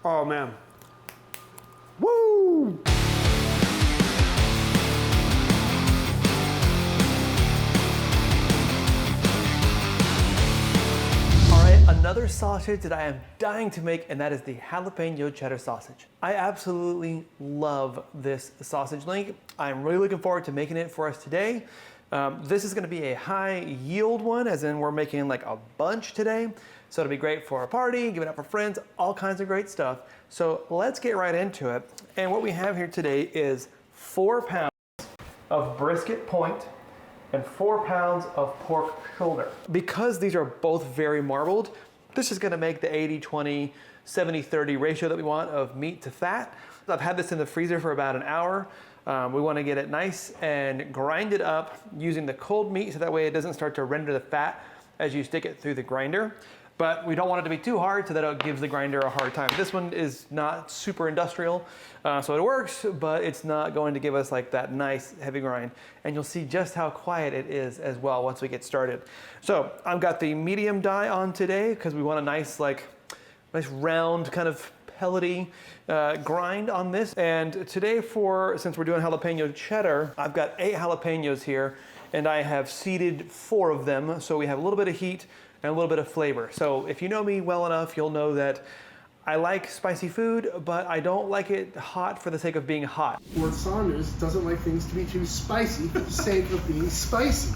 Oh man. Woo! Another sausage that I am dying to make, and that is the jalapeno cheddar sausage. I absolutely love this sausage link. I'm really looking forward to making it for us today. This is gonna be a high yield one, as in we're making like a bunch today. So it'll be great for a party, give it up for friends, all kinds of great stuff. So let's get right into it. And what we have here today is 4 pounds of brisket point and 4 pounds of pork shoulder. Because these are both very marbled, this is gonna make the 80-20, 70-30 ratio that we want of meat to fat. I've had this in the freezer for about an hour. We wanna get it nice and grind it up using the cold meat so that way it doesn't start to render the fat as you stick it through the grinder. But we don't want it to be too hard so that it gives the grinder a hard time. This one is not super industrial, so it works, but it's not going to give us like that nice heavy grind. And you'll see just how quiet it is as well once we get started. So I've got the medium die on today because we want a nice round kind of pellety grind on this. And today since we're doing jalapeno cheddar, I've got 8 jalapenos here and I have seeded 4 of them. So we have a little bit of heat and a little bit of flavor. So if you know me well enough, you'll know that I like spicy food, but I don't like it hot for the sake of being hot. Lord Saunders doesn't like things to be too spicy for the sake of being spicy.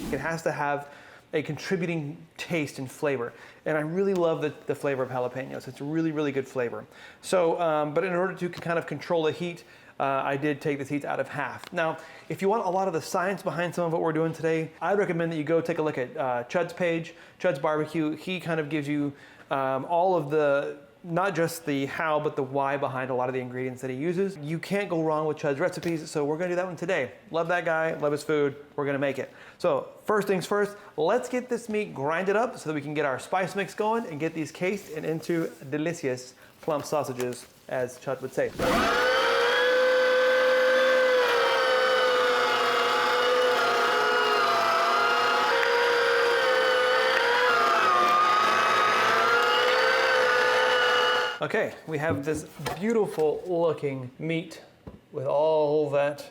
It has to have a contributing taste and flavor. And I really love the flavor of jalapenos. It's a really, really good flavor. So, but in order to kind of control the heat, I did take the heat out of half. Now, if you want a lot of the science behind some of what we're doing today, I'd recommend that you go take a look at Chuds' page, Chuds BBQ. He kind of gives you all of the, not just the how, but the why behind a lot of the ingredients that he uses. You can't go wrong with Chuds recipes, so we're gonna do that one today. Love that guy, love his food, we're gonna make it. So first things first, let's get this meat grinded up so that we can get our spice mix going and get these cased and into delicious plump sausages, as Chud would say. Okay, we have this beautiful looking meat with all that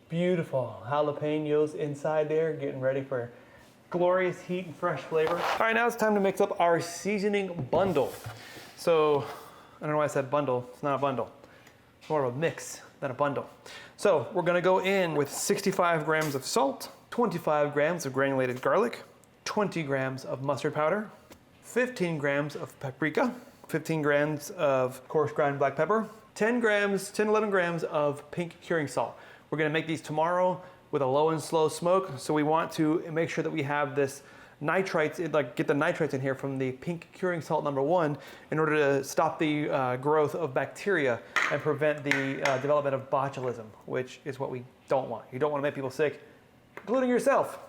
beautiful jalapenos inside there, getting ready for glorious heat and fresh flavor. All right, now it's time to mix up our seasoning bundle. So, I don't know why I said bundle, it's not a bundle. It's more of a mix than a bundle. So, we're gonna go in with 65 grams of salt, 25 grams of granulated garlic, 20 grams of mustard powder, 15 grams of paprika, 15 grams of coarse ground black pepper, 11 grams of pink curing salt. We're gonna make these tomorrow with a low and slow smoke, so we want to make sure that we have this nitrites, get the nitrites in here from the pink curing salt #1 in order to stop the growth of bacteria and prevent the development of botulism, which is what we don't want. You don't wanna make people sick, including yourself.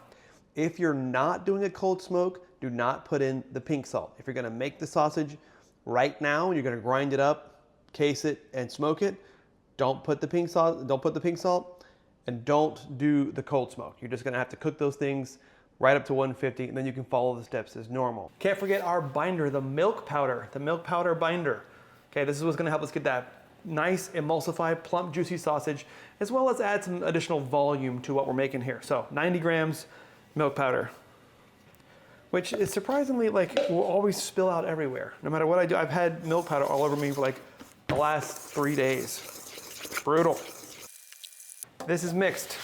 If you're not doing a cold smoke, do not put in the pink salt. If you're gonna make the sausage right now, you're gonna grind it up, case it, and smoke it. Don't put the pink salt, and don't do the cold smoke. You're just gonna have to cook those things right up to 150, and then you can follow the steps as normal. Can't forget our binder, the milk powder binder. Okay, this is what's gonna help us get that nice, emulsified, plump, juicy sausage, as well as add some additional volume to what we're making here. So 90 grams milk powder, which is surprisingly will always spill out everywhere. No matter what I do, I've had milk powder all over me for the last 3 days. Brutal. This is mixed.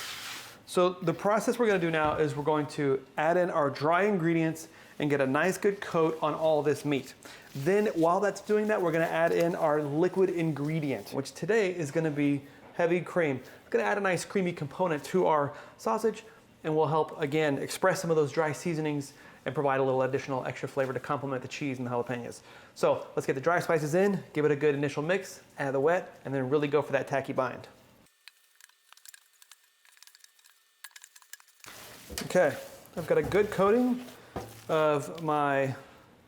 So the process we're gonna do now is we're going to add in our dry ingredients and get a nice good coat on all this meat. Then while that's doing that, we're gonna add in our liquid ingredient, which today is gonna be heavy cream. It's gonna add a nice creamy component to our sausage and will help, again, express some of those dry seasonings and provide a little additional extra flavor to complement the cheese and the jalapenos. So let's get the dry spices in, give it a good initial mix, add the wet, and then really go for that tacky bind. Okay, I've got a good coating of my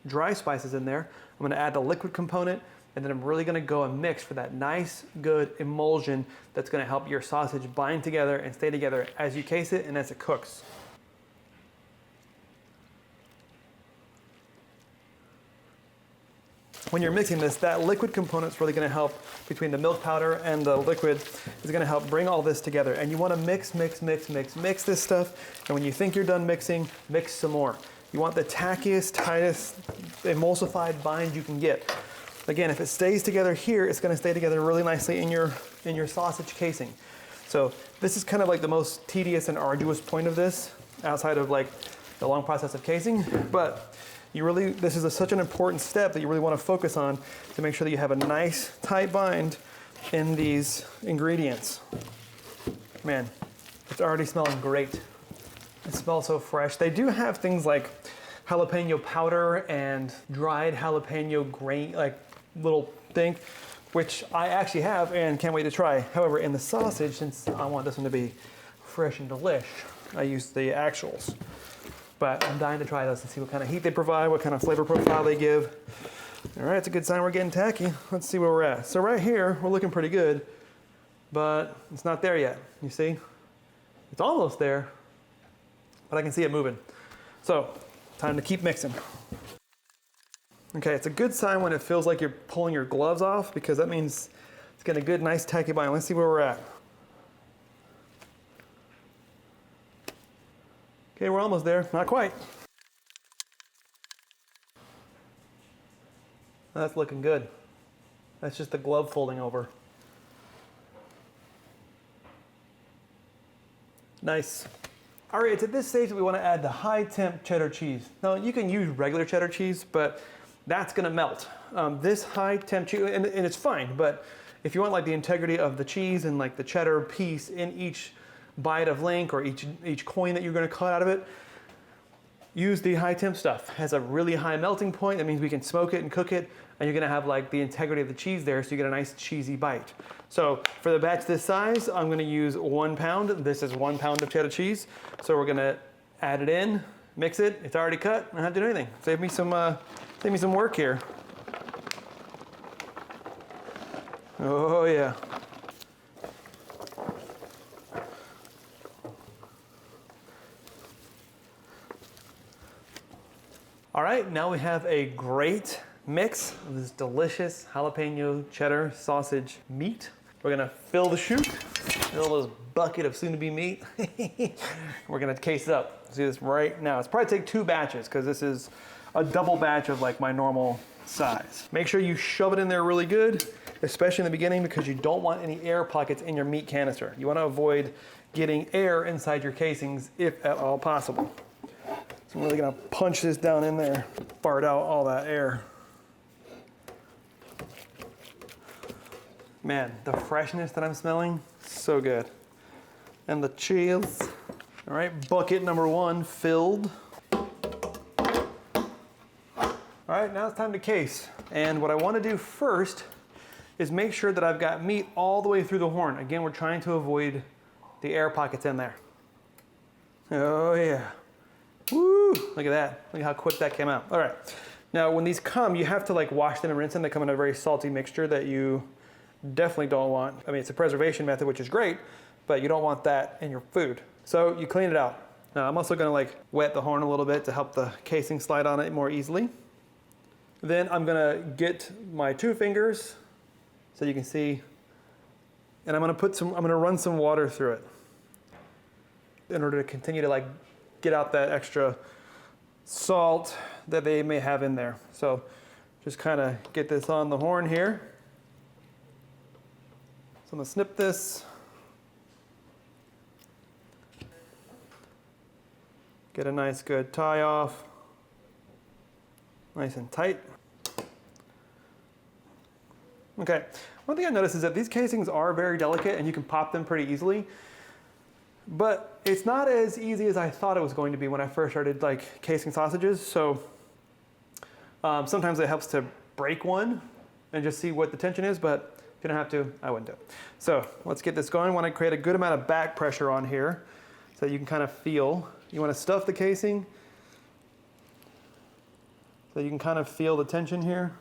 dry spices in there. I'm gonna add the liquid component, and then I'm really gonna go and mix for that nice, good emulsion that's gonna help your sausage bind together and stay together as you case it and as it cooks. when you're mixing this, that liquid component's really gonna help between the milk powder and the liquid is gonna help bring all this together. And you wanna mix this stuff. And when you think you're done mixing, mix some more. You want the tackiest, tightest, emulsified bind you can get. Again, if it stays together here, it's gonna stay together really nicely in your sausage casing. So this is kind of like the most tedious and arduous point of this, outside of like the long process of casing. But this is such an important step that you really want to focus on to make sure that you have a nice tight bind in these ingredients. Man, it's already smelling great. It smells so fresh. They do have things like jalapeno powder and dried jalapeno grain, like little thing, which I actually have and can't wait to try. However, in the sausage, since I want this one to be fresh and delish, I use the actuals. But I'm dying to try this and see what kind of heat they provide, what kind of flavor profile they give. All right, it's a good sign we're getting tacky. Let's see where we're at. So right here, we're looking pretty good, but it's not there yet. You see? It's almost there, but I can see it moving. So, time to keep mixing. Okay, it's a good sign when it feels like you're pulling your gloves off, because that means it's getting a good, nice tacky bind. Let's see where we're at. Okay, we're almost there. Not quite. That's looking good. That's just the glove folding over. Nice. All right, it's at this stage that we want to add the high temp cheddar cheese. Now, you can use regular cheddar cheese, but that's going to melt. This high temp cheese, and it's fine, but if you want like the integrity of the cheese and like the cheddar piece in each bite of link or each coin that you're going to cut out of it, use the high temp stuff. It has a really high melting point. That means we can smoke it and cook it, and you're going to have like the integrity of the cheese there, so you get a nice cheesy bite. So for the batch this size, I'm going to use 1 pound. This is 1 pound of cheddar cheese. So we're going to add it in, mix it. It's already cut. I don't have to do anything. Save me some work here. Oh yeah. All right, now we have a great mix of this delicious jalapeno cheddar sausage meat. We're gonna fill the chute, fill this bucket of soon-to-be meat. We're gonna case it up. Let's do this right now. It's probably take 2 batches, because this is a double batch of like my normal size. Make sure you shove it in there really good, especially in the beginning, because you don't want any air pockets in your meat canister. You wanna avoid getting air inside your casings if at all possible. So I'm really gonna punch this down in there, fart out all that air. Man, the freshness that I'm smelling, so good. And the cheese. All right, bucket number 1 filled. All right, now it's time to case. And what I wanna do first is make sure that I've got meat all the way through the horn. Again, we're trying to avoid the air pockets in there. Oh yeah. Woo, look at that. Look at how quick that came out. All right, now when these come, you have to like wash them and rinse them. They come in a very salty mixture that you definitely don't want. I mean, it's a preservation method, which is great, but you don't want that in your food. So you clean it out. Now I'm also gonna like wet the horn a little bit to help the casing slide on it more easily. Then I'm gonna get my 2 fingers so you can see, and I'm gonna run some water through it in order to continue to like get out that extra salt that they may have in there. So just kind of get this on the horn here. So I'm gonna snip this. Get a nice good tie off. Nice and tight. Okay, one thing I noticed is that these casings are very delicate and you can pop them pretty easily. But it's not as easy as I thought it was going to be when I first started like casing sausages. So sometimes it helps to break one and just see what the tension is, but if you don't have to, I wouldn't do it. So let's get this going. I want to create a good amount of back pressure on here so you can kind of feel. You want to stuff the casing so you can kind of feel the tension here.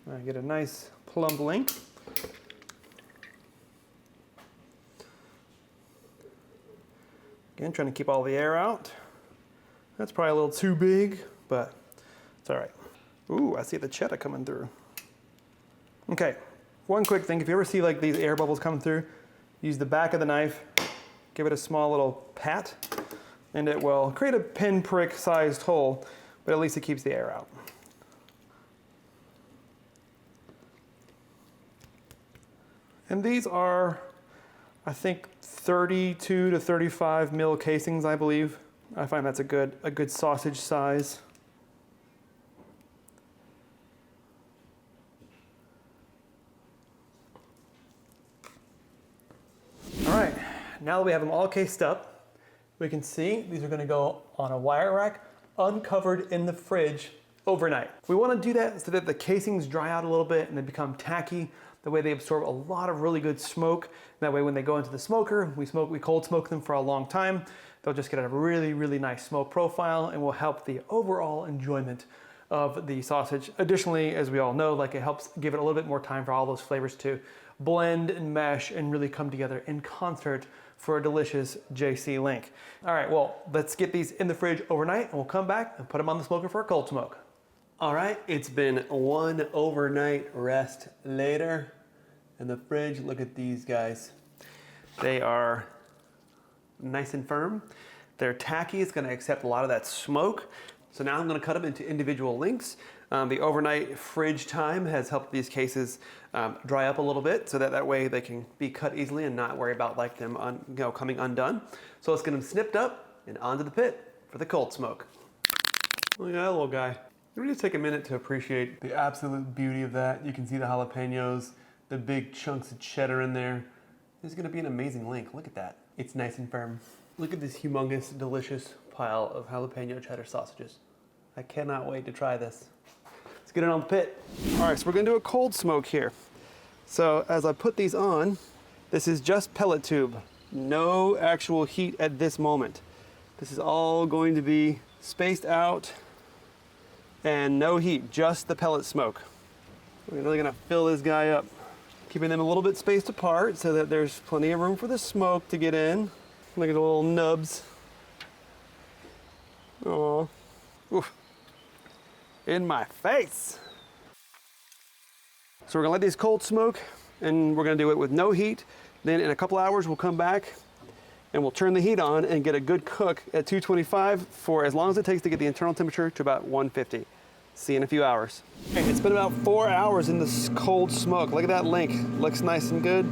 All right, get a nice plump link. Again, trying to keep all the air out. That's probably a little too big, but It's all right. Ooh, I see the cheddar coming through. Okay, one quick thing. If you ever see like these air bubbles coming through, use the back of the knife, give it a small little pat, and it will create a pinprick sized hole, but at least it keeps the air out. And these are, I think, 32 to 35 mil casings, I believe. I find that's a good sausage size. All right, now that we have them all cased up, we can see these are gonna go on a wire rack, uncovered in the fridge overnight. We wanna do that so that the casings dry out a little bit and they become tacky. That way they absorb a lot of really good smoke. That way when they go into the smoker, we cold smoke them for a long time. They'll just get a really, really nice smoke profile and will help the overall enjoyment of the sausage. Additionally, as we all know, like it helps give it a little bit more time for all those flavors to blend and mesh and really come together in concert for a delicious JC Link. All right, well, let's get these in the fridge overnight and we'll come back and put them on the smoker for a cold smoke. All right, it's been one overnight rest later. In the fridge, look at these guys. They are nice and firm. They're tacky, it's gonna accept a lot of that smoke. So now I'm gonna cut them into individual links. The overnight fridge time has helped these cases dry up a little bit so that way they can be cut easily and not worry about like them coming undone. So let's get them snipped up and onto the pit for the cold smoke. Look at that little guy. Let me just take a minute to appreciate the absolute beauty of that. You can see the jalapeños, the big chunks of cheddar in there. This is gonna be an amazing link. Look at that. It's nice and firm. Look at this humongous, delicious pile of jalapeno cheddar sausages. I cannot wait to try this. Let's get it on the pit. All right, so we're gonna do a cold smoke here. So as I put these on, this is just pellet tube. No actual heat at this moment. This is all going to be spaced out and no heat, just the pellet smoke. We're really gonna fill this guy up, keeping them a little bit spaced apart so that there's plenty of room for the smoke to get in. Look at the little nubs. Oh, in my face. So we're gonna let these cold smoke and we're gonna do it with no heat. Then in a couple hours, we'll come back and we'll turn the heat on and get a good cook at 225 for as long as it takes to get the internal temperature to about 150. See you in a few hours. It's been about 4 hours in this cold smoke. Look at that link. Looks nice and good.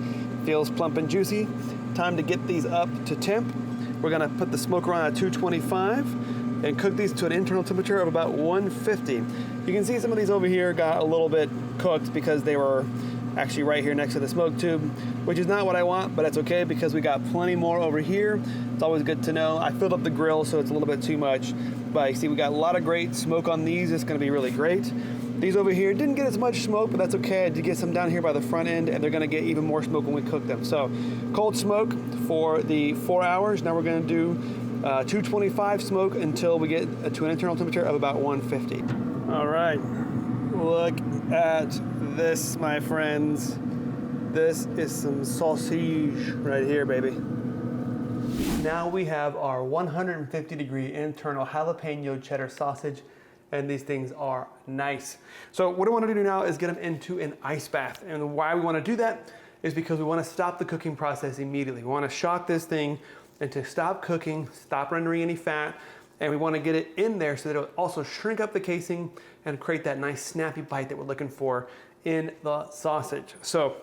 Feels plump and juicy. Time to get these up to temp. We're gonna put the smoker on at 225 and cook these to an internal temperature of about 150. You can see some of these over here got a little bit cooked because they were actually right here next to the smoke tube, which is not what I want, but that's okay because we got plenty more over here. It's always good to know. I filled up the grill, so it's a little bit too much, but you see we got a lot of great smoke on these. It's gonna be really great. These over here didn't get as much smoke, but that's okay. I did get some down here by the front end, and they're gonna get even more smoke when we cook them. So cold smoke for the 4 hours. Now we're gonna do 225 smoke until we get to an internal temperature of about 150. All right, look at this, my friends. This is some sausage right here, baby. Now we have our 150-degree internal jalapeno cheddar sausage, and these things are nice. So what I want to do now is get them into an ice bath. And why we want to do that is because we want to stop the cooking process immediately. We want to shock this thing and to stop cooking, stop rendering any fat, and we want to get it in there so that it'll also shrink up the casing and create that nice snappy bite that we're looking for in the sausage. So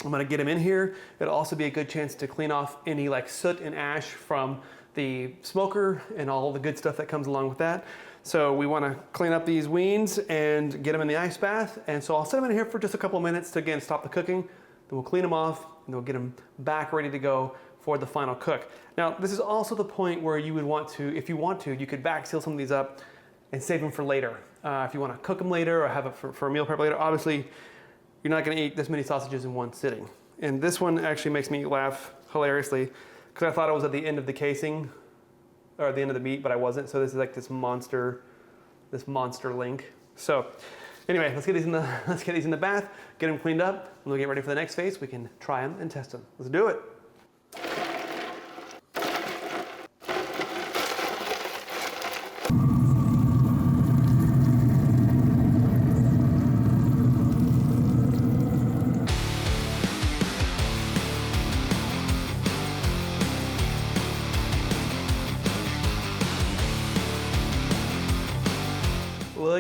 I'm gonna get them in here. It'll also be a good chance to clean off any like soot and ash from the smoker and all the good stuff that comes along with that. So we wanna clean up these weens and get them in the ice bath. And so I'll set them in here for just a couple minutes to again stop the cooking. Then we'll clean them off and we'll get them back ready to go for the final cook. Now, this is also the point where you would want to, if you want to, you could back seal some of these up and save them for later. If you want to cook them later or have it for a meal prep later, obviously you're not going to eat this many sausages in one sitting. And this one actually makes me laugh hilariously because I thought it was at the end of the casing or at the end of the meat, but I wasn't. So this is like this monster link. So anyway, let's get these in the bath, get them cleaned up, and we'll get ready for the next phase. We can try them and test them. Let's do it.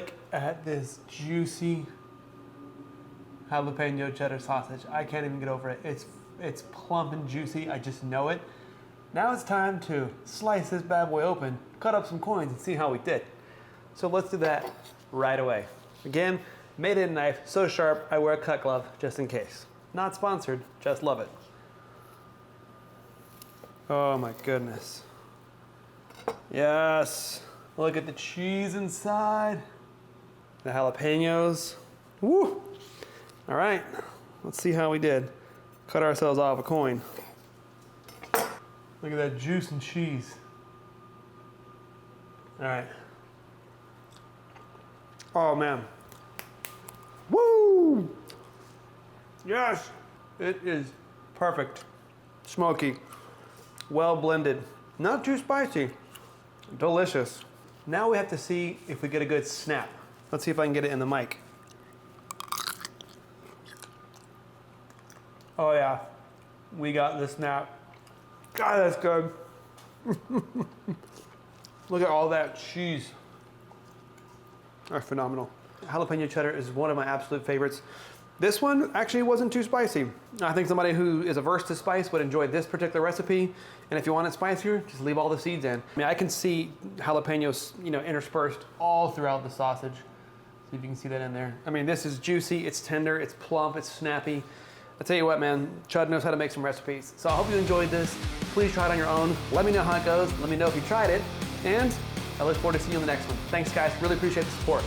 Look at this juicy jalapeno cheddar sausage. I can't even get over it. It's plump and juicy. I just know it. Now it's time to slice this bad boy open, cut up some coins, and see how we did. So let's do that right away. Again, made in a knife, so sharp I wear a cut glove just in case. Not sponsored, just love it. Oh my goodness. Yes. Look at the cheese inside. The jalapenos. Woo! All right, let's see how we did. Cut ourselves off a coin. Look at that juice and cheese. All right. Oh man. Woo! Yes! It is perfect. Smoky. Well blended. Not too spicy. Delicious. Now we have to see if we get a good snap. Let's see if I can get it in the mic. Oh yeah, we got the snap. God, that's good. Look at all that cheese. That's phenomenal. Jalapeno cheddar is one of my absolute favorites. This one actually wasn't too spicy. I think somebody who is averse to spice would enjoy this particular recipe. And if you want it spicier, just leave all the seeds in. I mean, I can see jalapenos, interspersed all throughout the sausage. See if you can see that in there. I mean, this is juicy, it's tender, it's plump, it's snappy. I tell you what, man, Chud knows how to make some recipes. So I hope you enjoyed this. Please try it on your own. Let me know how it goes. Let me know if you tried it. And I look forward to seeing you in the next one. Thanks, guys. Really appreciate the support.